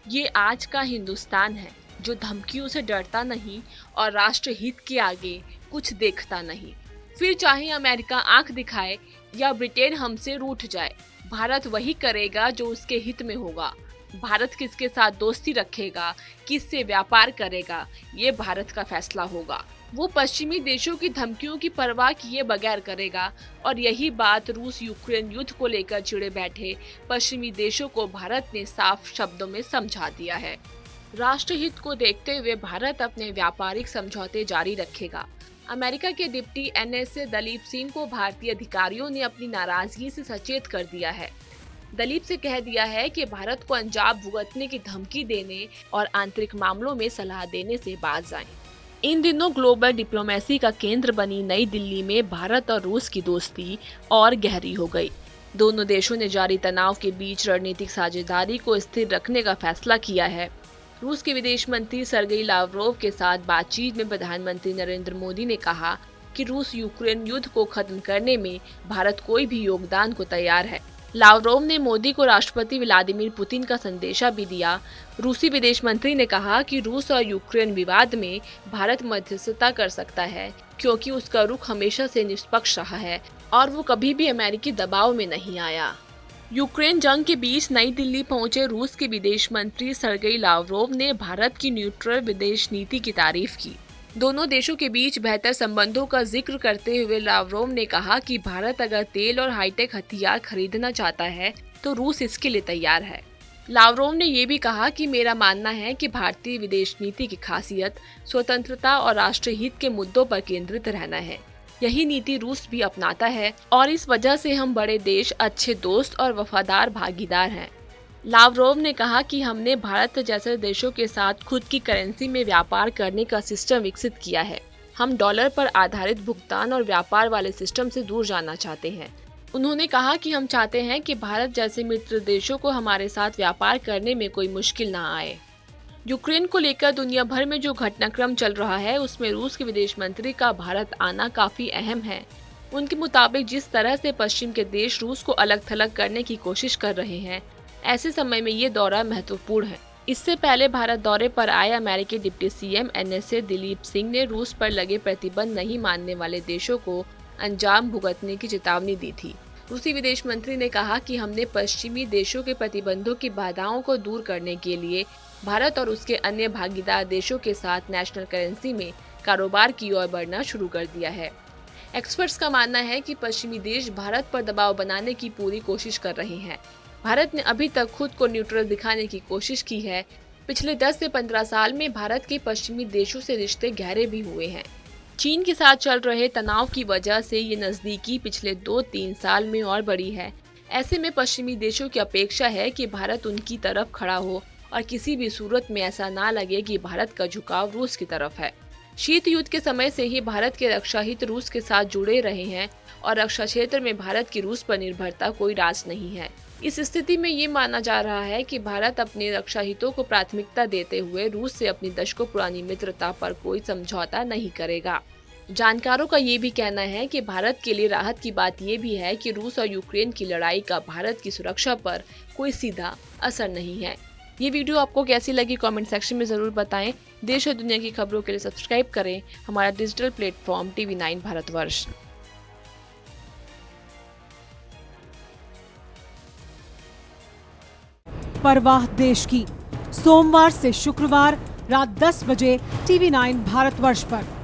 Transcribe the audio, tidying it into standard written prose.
ये आज का हिंदुस्तान है जो धमकियों से डरता नहीं और राष्ट्र हित के आगे कुछ देखता नहीं। फिर चाहे अमेरिका आंख दिखाए या ब्रिटेन हमसे रूठ जाए, भारत वही करेगा जो उसके हित में होगा। भारत किसके साथ दोस्ती रखेगा, किससे व्यापार करेगा, ये भारत का फैसला होगा। वो पश्चिमी देशों की धमकियों की परवाह किए बगैर करेगा और यही बात रूस यूक्रेन युद्ध को लेकर चिढ़े बैठे पश्चिमी देशों को भारत ने साफ शब्दों में समझा दिया है। राष्ट्रहित को देखते हुए भारत अपने व्यापारिक समझौते जारी रखेगा। अमेरिका के डिप्टी एनएसए दलीप सिंह को भारतीय अधिकारियों ने अपनी नाराजगी से सचेत कर दिया है। दलीप से कह दिया है कि भारत को अंजाम भुगतने की धमकी देने और आंतरिक मामलों में सलाह देने से बाज आएं। इन दिनों ग्लोबल डिप्लोमेसी का केंद्र बनी नई दिल्ली में भारत और रूस की दोस्ती और गहरी हो गई। दोनों देशों ने जारी तनाव के बीच रणनीतिक साझेदारी को स्थिर रखने का फैसला किया है। रूस के विदेश मंत्री सर्गेई लावरोव के साथ बातचीत में प्रधानमंत्री नरेंद्र मोदी ने कहा कि रूस यूक्रेन युद्ध को खत्म करने में भारत कोई भी योगदान को तैयार है। लावरोव ने मोदी को राष्ट्रपति व्लादिमीर पुतिन का संदेशा भी दिया। रूसी विदेश मंत्री ने कहा कि रूस और यूक्रेन विवाद में भारत मध्यस्थता कर सकता है क्योंकि उसका रुख हमेशा से निष्पक्ष रहा है और वो कभी भी अमेरिकी दबाव में नहीं आया। यूक्रेन जंग के बीच नई दिल्ली पहुंचे रूस के विदेश मंत्री सर्गेई लावरोव ने भारत की न्यूट्रल विदेश नीति की तारीफ की। दोनों देशों के बीच बेहतर संबंधों का जिक्र करते हुए लावरोव ने कहा कि भारत अगर तेल और हाईटेक हथियार खरीदना चाहता है तो रूस इसके लिए तैयार है। लावरोव ने ये भी कहा कि मेरा मानना है कि भारतीय विदेश नीति की खासियत स्वतंत्रता और राष्ट्रीय हित के मुद्दों पर केंद्रित रहना है। यही नीति रूस भी अपनाता है और इस वजह से हम बड़े देश, अच्छे दोस्त और वफादार भागीदार हैं। लावरोव ने कहा कि हमने भारत जैसे देशों के साथ खुद की करेंसी में व्यापार करने का सिस्टम विकसित किया है। हम डॉलर पर आधारित भुगतान और व्यापार वाले सिस्टम से दूर जाना चाहते हैं। उन्होंने कहा कि हम चाहते हैं कि भारत जैसे मित्र देशों को हमारे साथ व्यापार करने में कोई मुश्किल न आए। यूक्रेन को लेकर दुनिया भर में जो घटनाक्रम चल रहा है उसमें रूस के विदेश मंत्री का भारत आना काफी अहम है। उनके मुताबिक जिस तरह से पश्चिम के देश रूस को अलग थलग करने की कोशिश कर रहे हैं, ऐसे समय में ये दौरा महत्वपूर्ण है। इससे पहले भारत दौरे पर आए अमेरिकी deputy CM NSA Daleep Singh ने रूस पर लगे प्रतिबंध नहीं मानने वाले देशों को अंजाम भुगतने की चेतावनी दी थी। रूसी विदेश मंत्री ने कहा कि हमने पश्चिमी देशों के प्रतिबंधों की बाधाओं को दूर करने के लिए भारत और उसके अन्य भागीदार देशों के साथ नेशनल करेंसी में कारोबार की ओर बढ़ना शुरू कर दिया है। एक्सपर्ट्स का मानना है कि पश्चिमी देश भारत पर दबाव बनाने की पूरी कोशिश कर रहे हैं। भारत ने अभी तक खुद को न्यूट्रल दिखाने की कोशिश की है। पिछले 10 से 15 साल में भारत के पश्चिमी देशों से रिश्ते गहरे भी हुए हैं। चीन के साथ चल रहे तनाव की वजह से ये नजदीकी पिछले 2-3 साल में और बढ़ी है। ऐसे में पश्चिमी देशों की अपेक्षा है कि भारत उनकी तरफ खड़ा हो और किसी भी सूरत में ऐसा ना लगे कि भारत का झुकाव रूस की तरफ है। शीत युद्ध के समय से ही भारत के रक्षा हित रूस के साथ जुड़े रहे हैं और रक्षा क्षेत्र में भारत की रूस पर निर्भरता कोई राज नहीं है। इस स्थिति में ये माना जा रहा है कि भारत अपने रक्षा हितों को प्राथमिकता देते हुए रूस से अपनी दशकों पुरानी मित्रता पर कोई समझौता नहीं करेगा। जानकारों का ये भी कहना है कि भारत के लिए राहत की बात ये भी है कि रूस और यूक्रेन की लड़ाई का भारत की सुरक्षा पर कोई सीधा असर नहीं है। ये वीडियो आपको कैसी लगी कमेंट सेक्शन में जरूर बताएं। देश और दुनिया की खबरों के लिए सब्सक्राइब करें हमारा डिजिटल प्लेटफॉर्म TV9 भारतवर्ष। परवाह देश की, सोमवार से शुक्रवार रात 10 बजे TV9 भारतवर्ष पर।